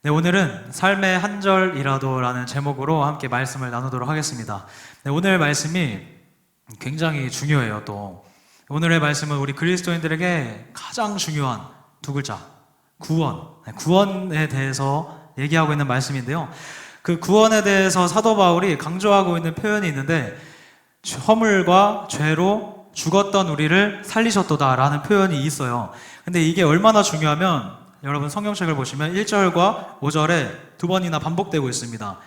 네, 오늘은 삶의 한 절이라도라는 제목으로 함께 말씀을 나누도록 하겠습니다. 네, 오늘 말씀이 굉장히 중요해요. 또 오늘의 말씀은 우리 그리스도인들에게 가장 중요한 두 글자, 구원. 네, 구원에 대해서 얘기하고 있는 말씀인데요. 그 구원에 대해서 사도 바울이 강조하고 있는 표현이 있는데, 허물과 죄로 죽었던 우리를 살리셨도다라는 표현이 있어요. 근데 이게 얼마나 중요하면, 여러분 성경책을 보시면 1절과 5절에 두 번이나 반복되고 있습니다.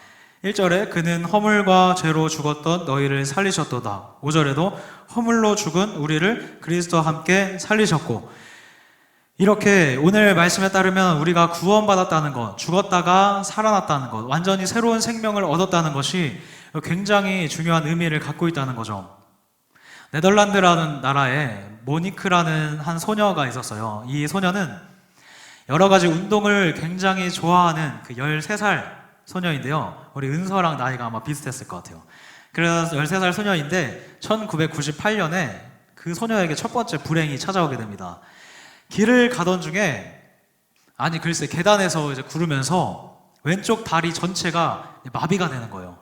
1절에 그는 허물과 죄로 죽었던 너희를 살리셨도다. 5절에도 허물로 죽은 우리를 그리스도와 함께 살리셨고, 이렇게 오늘 말씀에 따르면 우리가 구원받았다는 것, 죽었다가 살아났다는 것, 완전히 새로운 생명을 얻었다는 것이 굉장히 중요한 의미를 갖고 있다는 거죠. 네덜란드라는 나라에 모니크라는 한 소녀가 있었어요. 이 소녀는 여러 가지 운동을 굉장히 좋아하는 그 13살 소녀인데요. 우리 은서랑 나이가 아마 비슷했을 것 같아요. 그래서 13살 소녀인데 1998년에 그 소녀에게 첫 번째 불행이 찾아오게 됩니다. 길을 가던 중에, 글쎄, 계단에서 이제 구르면서 왼쪽 다리 전체가 마비가 되는 거예요.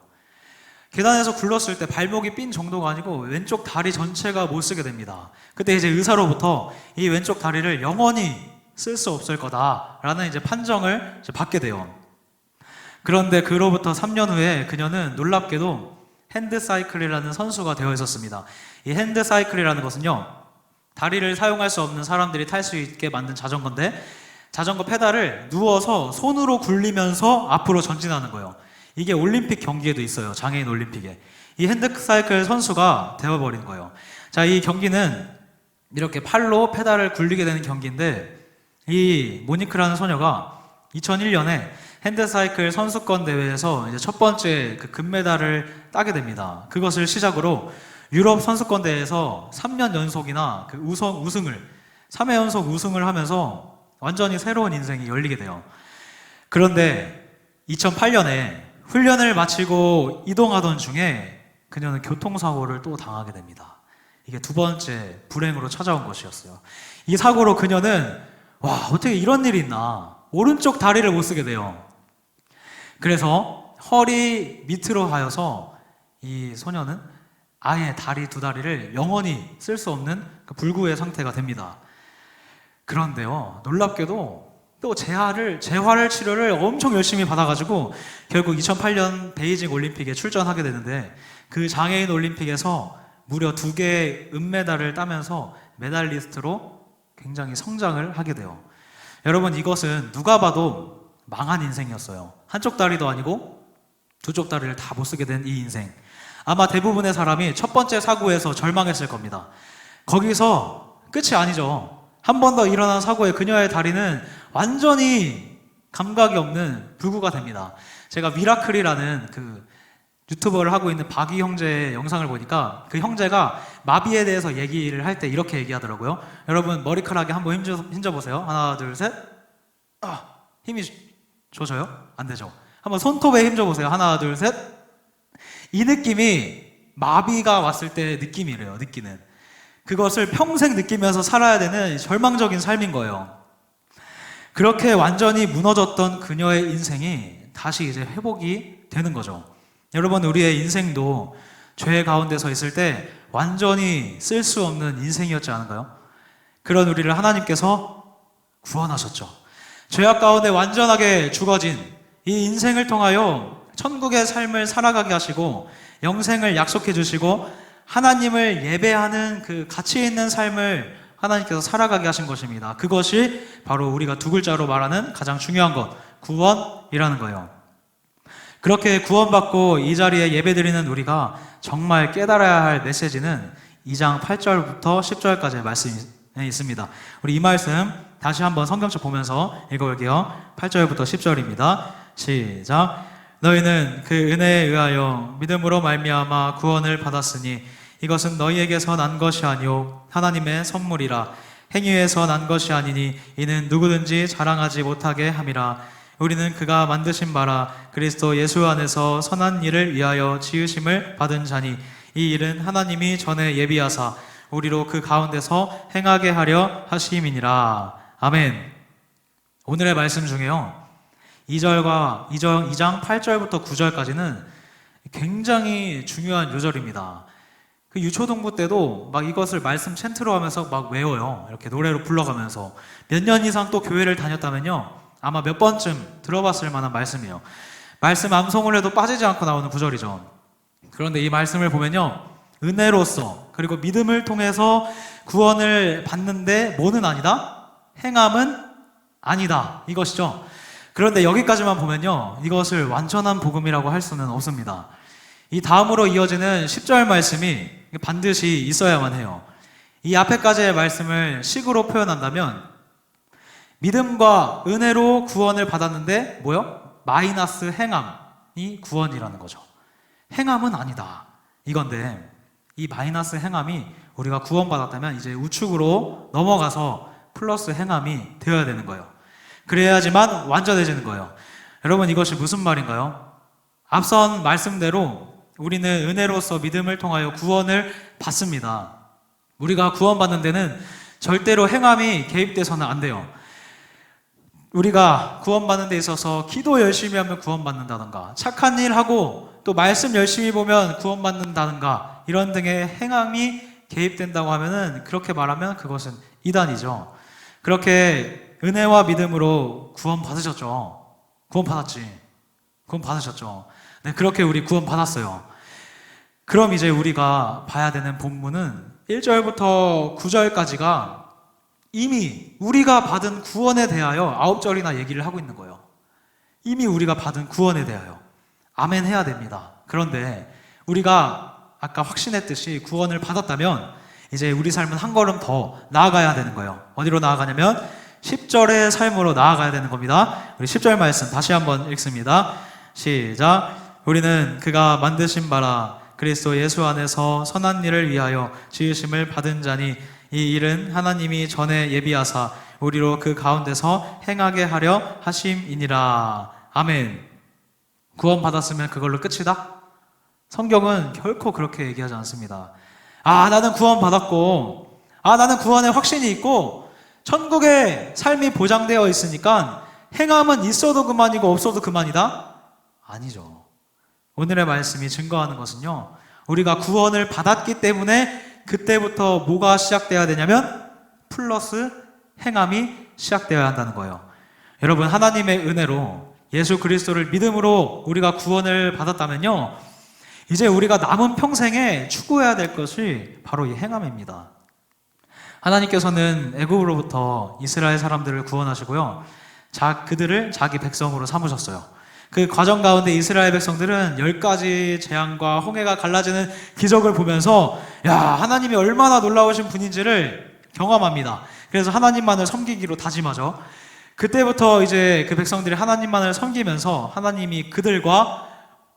계단에서 굴렀을 때 발목이 삔 정도가 아니고 왼쪽 다리 전체가 못 쓰게 됩니다. 그때 이제 의사로부터 이 왼쪽 다리를 영원히 쓸 수 없을 거다라는 이제 판정을 이제 받게 돼요. 그런데 그로부터 3년 후에 그녀는 놀랍게도 핸드사이클이라는 선수가 되어 있었습니다. 이 핸드사이클이라는 것은요, 다리를 사용할 수 없는 사람들이 탈 수 있게 만든 자전거인데, 자전거 페달을 누워서 손으로 굴리면서 앞으로 전진하는 거예요. 이게 올림픽 경기에도 있어요. 장애인 올림픽에. 이 핸드사이클 선수가 되어버린 거예요. 자, 이 경기는 이렇게 팔로 페달을 굴리게 되는 경기인데, 이 모니크라는 소녀가 2001년에 핸드사이클 선수권 대회에서 이제 첫 번째 그 금메달을 따게 됩니다. 그것을 시작으로 유럽 선수권 대회에서 3년 연속이나 그 우승을 3회 연속 우승을 하면서 완전히 새로운 인생이 열리게 돼요. 그런데 2008년에 훈련을 마치고 이동하던 중에 그녀는 교통사고를 또 당하게 됩니다. 이게 두 번째 불행으로 찾아온 것이었어요. 이 사고로 그녀는 어떻게 이런 일이 있나, 오른쪽 다리를 못 쓰게 돼요. 그래서 허리 밑으로 하여서 이 소녀는 아예 두 다리를 영원히 쓸 수 없는 그 불구의 상태가 됩니다. 그런데요, 놀랍게도 또 재활을 치료를 엄청 열심히 받아가지고 결국 2008년 베이징 올림픽에 출전하게 되는데, 그 장애인 올림픽에서 무려 2개의 은메달을 따면서 메달리스트로 굉장히 성장을 하게 돼요. 여러분, 이것은 누가 봐도 망한 인생이었어요. 한쪽 다리도 아니고 두쪽 다리를 다 못 쓰게 된 이 인생. 아마 대부분의 사람이 첫 번째 사고에서 절망했을 겁니다. 거기서 끝이 아니죠. 한 번 더 일어난 사고에 그녀의 다리는 완전히 감각이 없는 불구가 됩니다. 제가 미라클이라는 그 유튜버를 하고 있는 박이 형제의 영상을 보니까 그 형제가 마비에 대해서 얘기를 할 때 이렇게 얘기하더라고요. 여러분, 머리카락에 한번 힘줘보세요. 하나, 둘, 셋. 힘이 줘져요? 안 되죠. 한번 손톱에 힘줘보세요. 하나, 둘, 셋. 이 느낌이 마비가 왔을 때 느낌이래요. 느끼는. 그것을 평생 느끼면서 살아야 되는 절망적인 삶인 거예요. 그렇게 완전히 무너졌던 그녀의 인생이 다시 이제 회복이 되는 거죠. 여러분, 우리의 인생도 죄 가운데서 있을 때 완전히 쓸 수 없는 인생이었지 않은가요? 그런 우리를 하나님께서 구원하셨죠. 죄악 가운데 완전하게 죽어진 이 인생을 통하여 천국의 삶을 살아가게 하시고, 영생을 약속해 주시고, 하나님을 예배하는 그 가치 있는 삶을 하나님께서 살아가게 하신 것입니다. 그것이 바로 우리가 두 글자로 말하는 가장 중요한 것, 구원이라는 거예요. 그렇게 구원받고 이 자리에 예배드리는 우리가 정말 깨달아야 할 메시지는 2장 8절부터 10절까지의 말씀이 있습니다. 우리 이 말씀 다시 한번 성경책 보면서 읽어볼게요. 8절부터 10절입니다. 시작. 너희는 그 은혜에 의하여 믿음으로 말미암아 구원을 받았으니 이것은 너희에게서 난 것이 아니오 하나님의 선물이라. 행위에서 난 것이 아니니 이는 누구든지 자랑하지 못하게 함이라. 우리는 그가 만드신 바라 그리스도 예수 안에서 선한 일을 위하여 지으심을 받은 자니 이 일은 하나님이 전에 예비하사 우리로 그 가운데서 행하게 하려 하심이니라. 아멘. 오늘의 말씀 중에요, 2장 8절부터 9절까지는 굉장히 중요한 요절입니다. 그 유초동부 때도 막 이것을 말씀 챈트로 하면서 막 외워요. 이렇게 노래로 불러가면서. 몇 년 이상 또 교회를 다녔다면요, 아마 몇 번쯤 들어봤을 만한 말씀이에요. 말씀 암송을 해도 빠지지 않고 나오는 구절이죠. 그런데 이 말씀을 보면요, 은혜로서 그리고 믿음을 통해서 구원을 받는데 뭐는 아니다? 행함은 아니다. 이것이죠. 그런데 여기까지만 보면요, 이것을 완전한 복음이라고 할 수는 없습니다. 이 다음으로 이어지는 10절 말씀이 반드시 있어야만 해요. 이 앞에까지의 말씀을 식으로 표현한다면 믿음과 은혜로 구원을 받았는데 뭐요? 마이너스 행함이 구원이라는 거죠. 행함은 아니다, 이건데 이 마이너스 행함이 우리가 구원받았다면 이제 우측으로 넘어가서 플러스 행함이 되어야 되는 거예요. 그래야지만 완전해지는 거예요. 여러분, 이것이 무슨 말인가요? 앞선 말씀대로 우리는 은혜로서 믿음을 통하여 구원을 받습니다. 우리가 구원받는 데는 절대로 행함이 개입돼서는 안 돼요. 우리가 구원받는 데 있어서 기도 열심히 하면 구원받는다든가, 착한 일 하고 또 말씀 열심히 보면 구원받는다든가, 이런 등의 행함이 개입된다고 하면은, 그렇게 말하면 그것은 이단이죠. 그렇게 은혜와 믿음으로 구원받으셨죠. 구원받으셨죠. 네, 그렇게 우리 구원받았어요. 그럼 이제 우리가 봐야 되는 본문은 1절부터 9절까지가 이미 우리가 받은 구원에 대하여 9절이나 얘기를 하고 있는 거예요. 이미 우리가 받은 구원에 대하여 아멘 해야 됩니다. 그런데 우리가 아까 확신했듯이 구원을 받았다면 이제 우리 삶은 한 걸음 더 나아가야 되는 거예요. 어디로 나아가냐면 10절의 삶으로 나아가야 되는 겁니다. 우리 10절 말씀 다시 한번 읽습니다. 시작. 우리는 그가 만드신 바라 그리스도 예수 안에서 선한 일을 위하여 지으심을 받은 자니 이 일은 하나님이 전에 예비하사 우리로 그 가운데서 행하게 하려 하심이니라. 아멘. 구원받았으면 그걸로 끝이다? 성경은 결코 그렇게 얘기하지 않습니다. 나는 구원받았고, 나는 구원의 확신이 있고 천국의 삶이 보장되어 있으니까 행함은 있어도 그만이고 없어도 그만이다? 아니죠. 오늘의 말씀이 증거하는 것은요, 우리가 구원을 받았기 때문에 그때부터 뭐가 시작되어야 되냐면 플러스 행함이 시작되어야 한다는 거예요. 여러분, 하나님의 은혜로 예수 그리스도를 믿음으로 우리가 구원을 받았다면요, 이제 우리가 남은 평생에 추구해야 될 것이 바로 이 행함입니다. 하나님께서는 애굽으로부터 이스라엘 사람들을 구원하시고요, 그들을 자기 백성으로 삼으셨어요. 그 과정 가운데 이스라엘 백성들은 10가지 재앙과 홍해가 갈라지는 기적을 보면서 하나님이 얼마나 놀라우신 분인지를 경험합니다. 그래서 하나님만을 섬기기로 다짐하죠. 그때부터 이제 그 백성들이 하나님만을 섬기면서 하나님이 그들과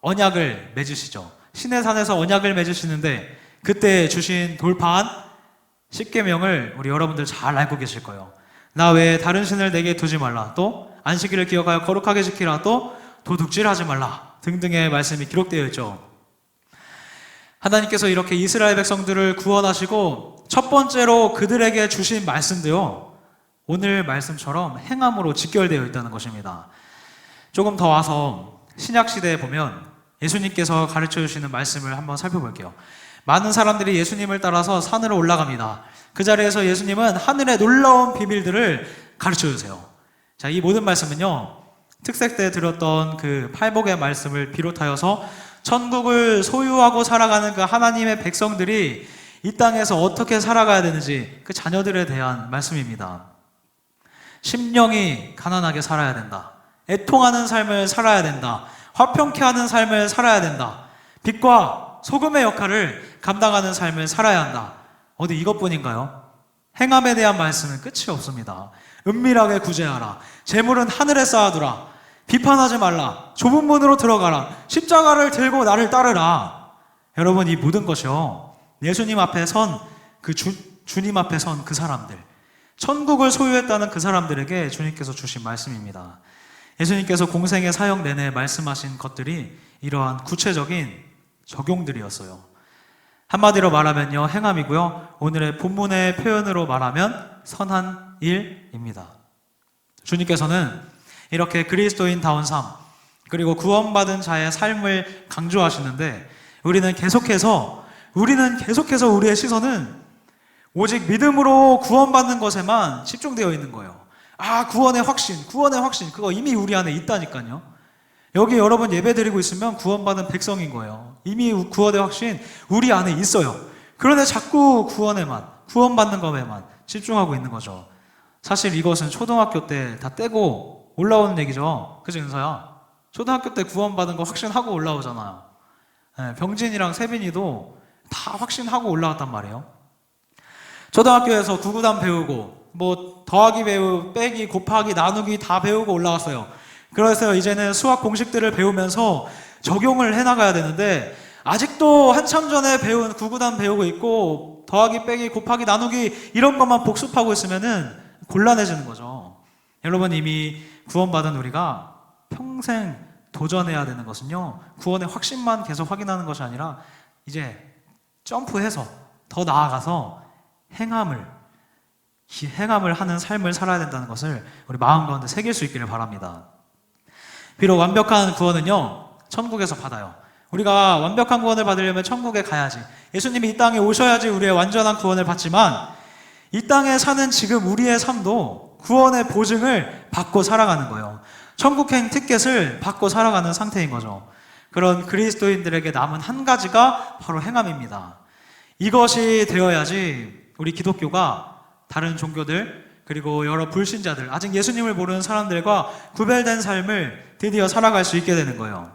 언약을 맺으시죠. 시내산에서 언약을 맺으시는데 그때 주신 돌판 10계명을 우리 여러분들 잘 알고 계실 거예요. 나 외에 다른 신을 내게 두지 말라, 또 안식일을 기억하여 거룩하게 지키라, 또 도둑질하지 말라 등등의 말씀이 기록되어 있죠. 하나님께서 이렇게 이스라엘 백성들을 구원하시고 첫 번째로 그들에게 주신 말씀도요, 오늘 말씀처럼 행함으로 직결되어 있다는 것입니다. 조금 더 와서 신약시대에 보면 예수님께서 가르쳐 주시는 말씀을 한번 살펴볼게요. 많은 사람들이 예수님을 따라서 산으로 올라갑니다. 그 자리에서 예수님은 하늘의 놀라운 비밀들을 가르쳐 주세요. 자, 이 모든 말씀은요, 특색 때 들었던 그 팔복의 말씀을 비롯하여서 천국을 소유하고 살아가는 그 하나님의 백성들이 이 땅에서 어떻게 살아가야 되는지 그 자녀들에 대한 말씀입니다. 심령이 가난하게 살아야 된다. 애통하는 삶을 살아야 된다. 화평케 하는 삶을 살아야 된다. 빛과 소금의 역할을 감당하는 삶을 살아야 한다. 어디 이것뿐인가요? 행함에 대한 말씀은 끝이 없습니다. 은밀하게 구제하라. 재물은 하늘에 쌓아두라. 비판하지 말라. 좁은 문으로 들어가라. 십자가를 들고 나를 따르라. 여러분, 이 모든 것이요, 예수님 앞에 선 주님 앞에 선 그 사람들, 천국을 소유했다는 그 사람들에게 주님께서 주신 말씀입니다. 예수님께서 공생의 사역 내내 말씀하신 것들이 이러한 구체적인 적용들이었어요. 한마디로 말하면요, 행함이고요, 오늘의 본문의 표현으로 말하면 선한 일입니다. 주님께서는 이렇게 그리스도인다운 삶, 그리고 구원받은 자의 삶을 강조하시는데 우리는 계속해서 우리의 시선은 오직 믿음으로 구원받는 것에만 집중되어 있는 거예요. 구원의 확신, 그거 이미 우리 안에 있다니까요. 여기 여러분 예배 드리고 있으면 구원받은 백성인 거예요. 이미 구원의 확신 우리 안에 있어요. 그런데 자꾸 구원받는 것에만 집중하고 있는 거죠. 사실 이것은 초등학교 때 다 떼고 올라오는 얘기죠. 그치, 은서야? 초등학교 때 구원받은 거 확신하고 올라오잖아요. 병진이랑 세빈이도 다 확신하고 올라왔단 말이에요. 초등학교에서 구구단 배우고 더하기 빼기 곱하기 나누기 다 배우고 올라왔어요. 그래서 이제는 수학 공식들을 배우면서 적용을 해나가야 되는데 아직도 한참 전에 배운 구구단 배우고 있고 더하기 빼기 곱하기 나누기 이런 것만 복습하고 있으면은 곤란해지는 거죠. 여러분, 이미 구원받은 우리가 평생 도전해야 되는 것은요, 구원의 확신만 계속 확인하는 것이 아니라 이제 점프해서 더 나아가서 행함을 하는 삶을 살아야 된다는 것을 우리 마음 가운데 새길 수 있기를 바랍니다. 비록 완벽한 구원은요, 천국에서 받아요. 우리가 완벽한 구원을 받으려면 천국에 가야지, 예수님이 이 땅에 오셔야지 우리의 완전한 구원을 받지만 이 땅에 사는 지금 우리의 삶도 구원의 보증을 받고 살아가는 거예요. 천국행 티켓을 받고 살아가는 상태인 거죠. 그런 그리스도인들에게 남은 한 가지가 바로 행함입니다. 이것이 되어야지 우리 기독교가 다른 종교들 그리고 여러 불신자들, 아직 예수님을 모르는 사람들과 구별된 삶을 드디어 살아갈 수 있게 되는 거예요.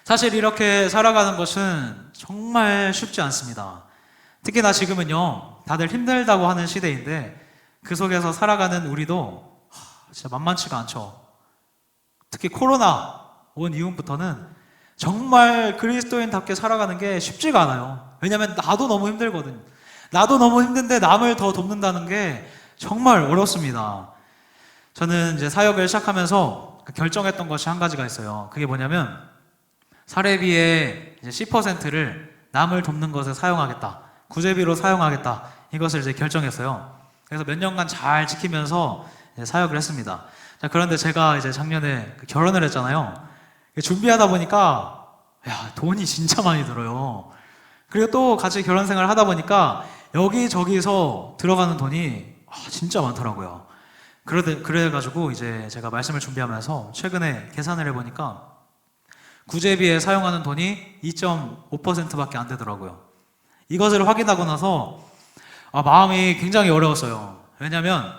사실 이렇게 살아가는 것은 정말 쉽지 않습니다. 특히나 지금은요, 다들 힘들다고 하는 시대인데 그 속에서 살아가는 우리도 진짜 만만치가 않죠. 특히 코로나 온 이후부터는 정말 그리스도인답게 살아가는 게 쉽지가 않아요. 왜냐하면 나도 너무 힘들거든요. 나도 너무 힘든데 남을 더 돕는다는 게 정말 어렵습니다. 저는 이제 사역을 시작하면서 결정했던 것이 한 가지가 있어요. 그게 뭐냐면 사례비의 이제 10%를 남을 돕는 것에 사용하겠다. 구제비로 사용하겠다. 이것을 이제 결정했어요. 그래서 몇 년간 잘 지키면서 이제 사역을 했습니다. 자, 그런데 제가 이제 작년에 결혼을 했잖아요. 준비하다 보니까 돈이 진짜 많이 들어요. 그리고 또 같이 결혼 생활을 하다 보니까 여기저기서 들어가는 돈이 진짜 많더라고요. 그래가지고 이제 제가 말씀을 준비하면서 최근에 계산을 해보니까 구제비에 사용하는 돈이 2.5%밖에 안 되더라고요. 이것을 확인하고 나서 마음이 굉장히 어려웠어요. 왜냐하면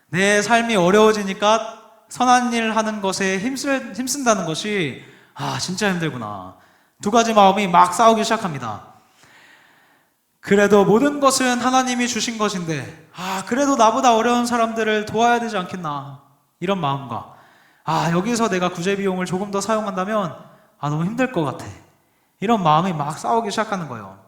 내 삶이 어려워지니까 선한 일 하는 것에 힘쓴다는 것이 진짜 힘들구나. 두 가지 마음이 막 싸우기 시작합니다. 그래도 모든 것은 하나님이 주신 것인데 그래도 나보다 어려운 사람들을 도와야 되지 않겠나, 이런 마음과 여기서 내가 구제 비용을 조금 더 사용한다면 너무 힘들 것 같아, 이런 마음이 막 싸우기 시작하는 거예요.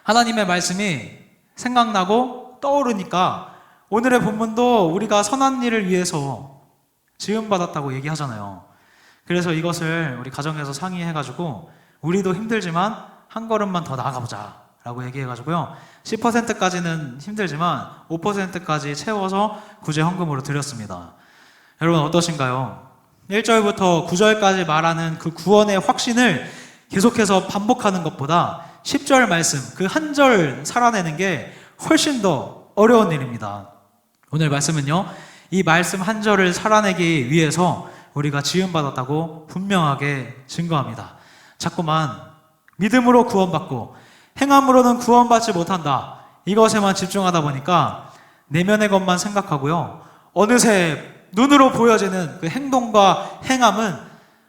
하나님의 말씀이 생각나고 떠오르니까 오늘의 본문도 우리가 선한 일을 위해서 지음받았다고 얘기하잖아요. 그래서 이것을 우리 가정에서 상의해가지고 우리도 힘들지만 한 걸음만 더 나아가보자 라고 얘기해가지고요, 10%까지는 힘들지만 5%까지 채워서 구제 헌금으로 드렸습니다. 여러분 어떠신가요? 1절부터 9절까지 말하는 그 구원의 확신을 계속해서 반복하는 것보다 10절 말씀, 그 한 절 살아내는 게 훨씬 더 어려운 일입니다. 오늘 말씀은요, 이 말씀 한 절을 살아내기 위해서 우리가 지음받았다고 분명하게 증거합니다. 자꾸만 믿음으로 구원받고 행함으로는 구원받지 못한다, 이것에만 집중하다 보니까 내면의 것만 생각하고요, 어느새 눈으로 보여지는 그 행동과 행함은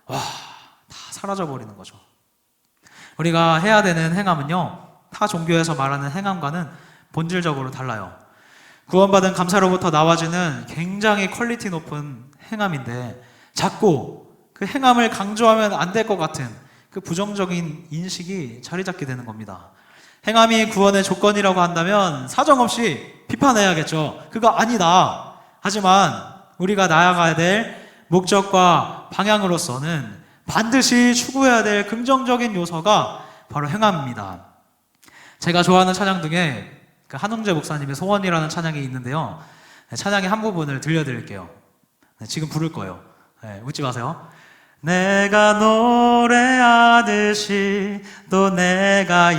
다 사라져버리는 거죠. 우리가 해야 되는 행함은요, 타 종교에서 말하는 행함과는 본질적으로 달라요. 구원받은 감사로부터 나와지는 굉장히 퀄리티 높은 행함인데 자꾸 그 행함을 강조하면 안 될 것 같은 그 부정적인 인식이 자리 잡게 되는 겁니다. 행함이 구원의 조건이라고 한다면 사정없이 비판해야겠죠. 그거 아니다. 하지만 우리가 나아가야 될 목적과 방향으로서는 반드시 추구해야 될 긍정적인 요소가 바로 행함입니다. 제가 좋아하는 찬양 중에 그 한웅재 목사님의 소원이라는 찬양이 있는데요, 찬양의 한 부분을 들려드릴게요. 네, 지금 부를 거예요. 네, 웃지 마세요. 내가 노래하듯이 또 내가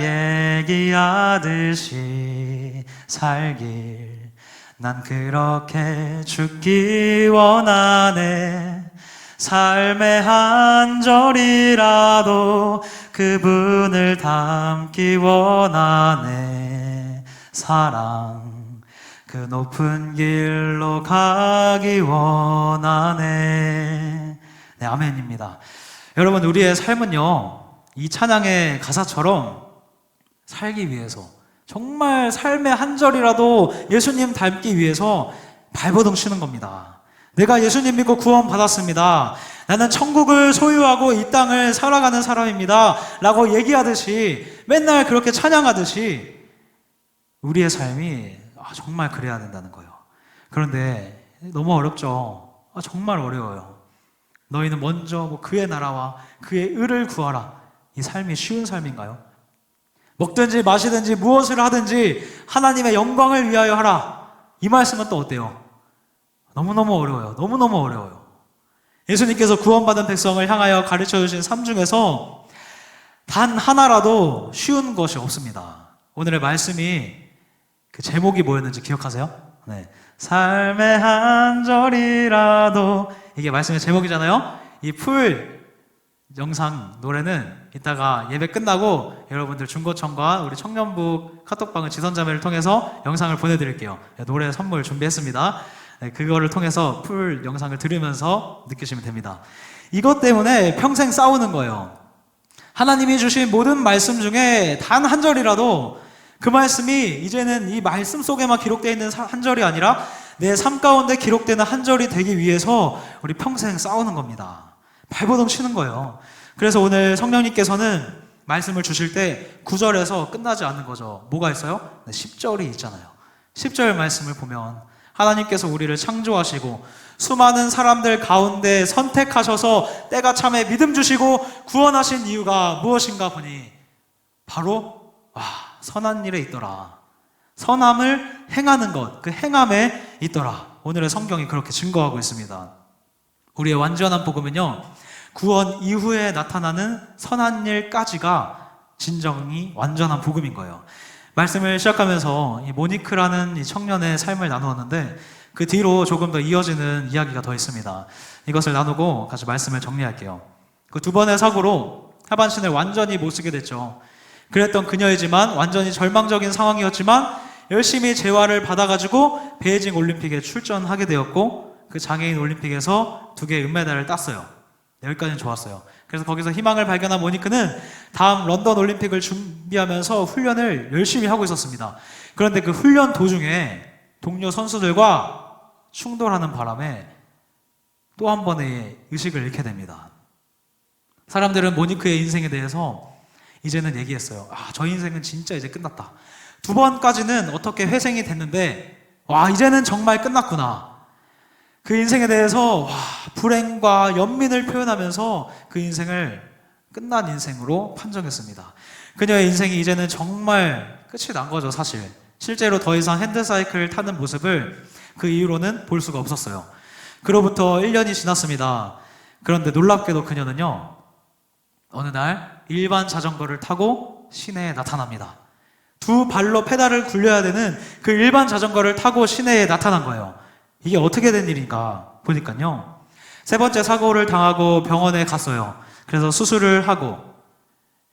얘기하듯이 살길 난 그렇게 죽기 원하네. 삶의 한 절이라도 그분을 닮기 원하네. 사랑 그 높은 길로 가기 원하네. 네, 아멘입니다. 여러분, 우리의 삶은요, 이 찬양의 가사처럼 살기 위해서, 정말 삶의 한 절이라도 예수님 닮기 위해서 발버둥 치는 겁니다. 내가 예수님 믿고 구원 받았습니다. 나는 천국을 소유하고 이 땅을 살아가는 사람입니다. 라고 얘기하듯이, 맨날 그렇게 찬양하듯이 우리의 삶이 정말 그래야 된다는 거예요. 그런데 너무 어렵죠. 정말 어려워요. 너희는 먼저 그의 나라와 그의 의를 구하라. 이 삶이 쉬운 삶인가요? 먹든지 마시든지 무엇을 하든지 하나님의 영광을 위하여 하라. 이 말씀은 또 어때요? 너무너무 어려워요. 너무너무 어려워요. 예수님께서 구원받은 백성을 향하여 가르쳐 주신 삶 중에서 단 하나라도 쉬운 것이 없습니다. 오늘의 말씀이 그 제목이 뭐였는지 기억하세요? 네. 삶의 한 절이라도, 이게 말씀의 제목이잖아요. 이 풀 영상 노래는 이따가 예배 끝나고 여러분들 중고청과 우리 청년부 카톡방을 지선자매를 통해서 영상을 보내드릴게요. 노래 선물 준비했습니다. 네, 그거를 통해서 풀 영상을 들으면서 느끼시면 됩니다. 이것 때문에 평생 싸우는 거예요. 하나님이 주신 모든 말씀 중에 단 한 절이라도 그 말씀이 이제는 이 말씀 속에만 기록되어 있는 한 절이 아니라 내 삶 가운데 기록되는 한 절이 되기 위해서 우리 평생 싸우는 겁니다. 발버둥 치는 거예요. 그래서 오늘 성령님께서는 말씀을 주실 때 9절에서 끝나지 않는 거죠. 뭐가 있어요? 10절이 있잖아요. 10절 말씀을 보면 하나님께서 우리를 창조하시고 수많은 사람들 가운데 선택하셔서 때가 참에 믿음 주시고 구원하신 이유가 무엇인가 보니 바로 선한 일에 있더라. 선함을 행하는 것, 그 행함에 있더라. 오늘의 성경이 그렇게 증거하고 있습니다. 우리의 완전한 복음은요, 구원 이후에 나타나는 선한 일까지가 진정이 완전한 복음인 거예요. 말씀을 시작하면서 이 모니크라는 이 청년의 삶을 나누었는데 그 뒤로 조금 더 이어지는 이야기가 더 있습니다. 이것을 나누고 같이 말씀을 정리할게요. 그 두 번의 사고로 하반신을 완전히 못 쓰게 됐죠. 그랬던 그녀이지만 완전히 절망적인 상황이었지만 열심히 재활을 받아가지고 베이징 올림픽에 출전하게 되었고 그 장애인 올림픽에서 2개의 은메달을 땄어요. 여기까지는 좋았어요. 그래서 거기서 희망을 발견한 모니크는 다음 런던 올림픽을 준비하면서 훈련을 열심히 하고 있었습니다. 그런데 그 훈련 도중에 동료 선수들과 충돌하는 바람에 또 한 번의 의식을 잃게 됩니다. 사람들은 모니크의 인생에 대해서 이제는 얘기했어요. 저 인생은 진짜 이제 끝났다. 2번까지는 어떻게 회생이 됐는데 이제는 정말 끝났구나. 그 인생에 대해서 불행과 연민을 표현하면서 그 인생을 끝난 인생으로 판정했습니다. 그녀의 인생이 이제는 정말 끝이 난 거죠, 사실. 실제로 더 이상 핸드사이클을 타는 모습을 그 이후로는 볼 수가 없었어요. 그로부터 1년이 지났습니다. 그런데 놀랍게도 그녀는요, 어느 날 일반 자전거를 타고 시내에 나타납니다. 2발로 페달을 굴려야 되는 그 일반 자전거를 타고 시내에 나타난 거예요. 이게 어떻게 된 일인가 보니까요, 3번째 사고를 당하고 병원에 갔어요. 그래서 수술을 하고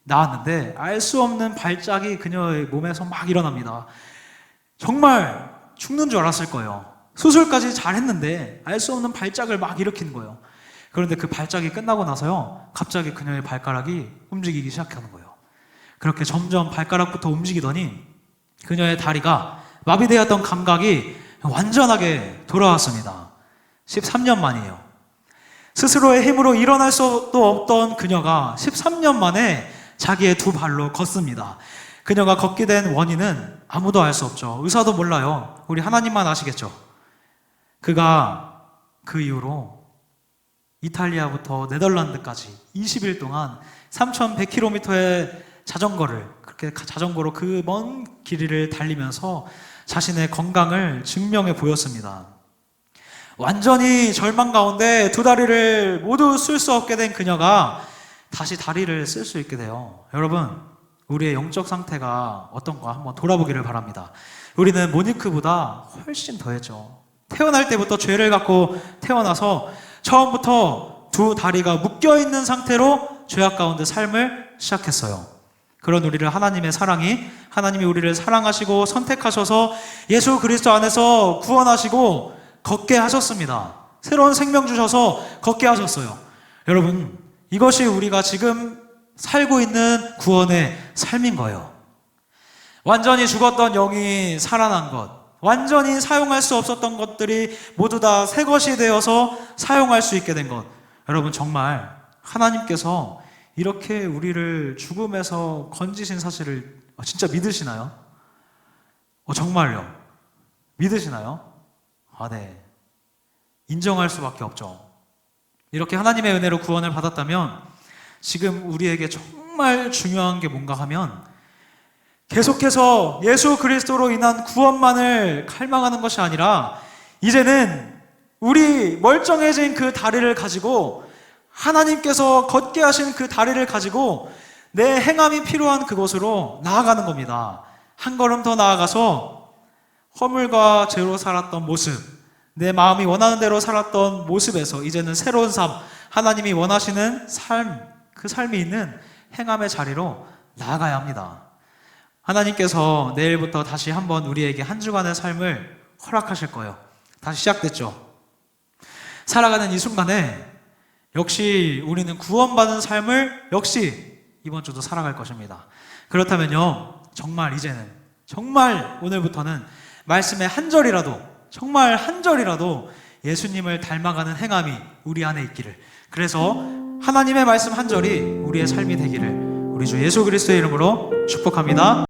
나왔는데 알 수 없는 발작이 그녀의 몸에서 막 일어납니다. 정말 죽는 줄 알았을 거예요. 수술까지 잘 했는데 알 수 없는 발작을 막 일으키는 거예요. 그런데 그 발작이 끝나고 나서요, 갑자기 그녀의 발가락이 움직이기 시작하는 거예요. 그렇게 점점 발가락부터 움직이더니 그녀의 다리가 마비되었던 감각이 완전하게 돌아왔습니다. 13년 만이에요. 스스로의 힘으로 일어날 수도 없던 그녀가 13년 만에 자기의 2발로 걷습니다. 그녀가 걷게 된 원인은 아무도 알 수 없죠. 의사도 몰라요. 우리 하나님만 아시겠죠. 그가 그 이후로 이탈리아부터 네덜란드까지 20일 동안 3,100km의 자전거를, 그렇게 자전거로 그 먼 길이를 달리면서 자신의 건강을 증명해 보였습니다. 완전히 절망 가운데 두 다리를 모두 쓸 수 없게 된 그녀가 다시 다리를 쓸 수 있게 돼요. 여러분, 우리의 영적 상태가 어떤가 한번 돌아보기를 바랍니다. 우리는 모니크보다 훨씬 더했죠. 태어날 때부터 죄를 갖고 태어나서 처음부터 두 다리가 묶여있는 상태로 죄악 가운데 삶을 시작했어요. 그런 우리를 하나님의 사랑이, 하나님이 우리를 사랑하시고 선택하셔서 예수 그리스도 안에서 구원하시고 걷게 하셨습니다. 새로운 생명 주셔서 걷게 하셨어요. 여러분, 이것이 우리가 지금 살고 있는 구원의 삶인 거예요. 완전히 죽었던 영이 살아난 것, 완전히 사용할 수 없었던 것들이 모두 다 새 것이 되어서 사용할 수 있게 된 것. 여러분, 정말 하나님께서 이렇게 우리를 죽음에서 건지신 사실을 진짜 믿으시나요? 정말요? 믿으시나요? 네. 인정할 수밖에 없죠. 이렇게 하나님의 은혜로 구원을 받았다면 지금 우리에게 정말 중요한 게 뭔가 하면 계속해서 예수 그리스도로 인한 구원만을 갈망하는 것이 아니라 이제는 우리 멀쩡해진 그 다리를 가지고 하나님께서 걷게 하신 그 다리를 가지고 내 행함이 필요한 그곳으로 나아가는 겁니다. 한 걸음 더 나아가서 허물과 죄로 살았던 모습, 내 마음이 원하는 대로 살았던 모습에서 이제는 새로운 삶, 하나님이 원하시는 삶, 그 삶이 있는 행함의 자리로 나아가야 합니다. 하나님께서 내일부터 다시 한번 우리에게 한 주간의 삶을 허락하실 거예요. 다시 시작됐죠. 살아가는 이 순간에 역시 우리는 구원받은 삶을 역시 이번 주도 살아갈 것입니다. 그렇다면요, 정말 이제는, 정말 오늘부터는 말씀의 한 절이라도, 정말 한 절이라도 예수님을 닮아가는 행함이 우리 안에 있기를, 그래서 하나님의 말씀 한 절이 우리의 삶이 되기를 우리 주 예수 그리스도의 이름으로 축복합니다.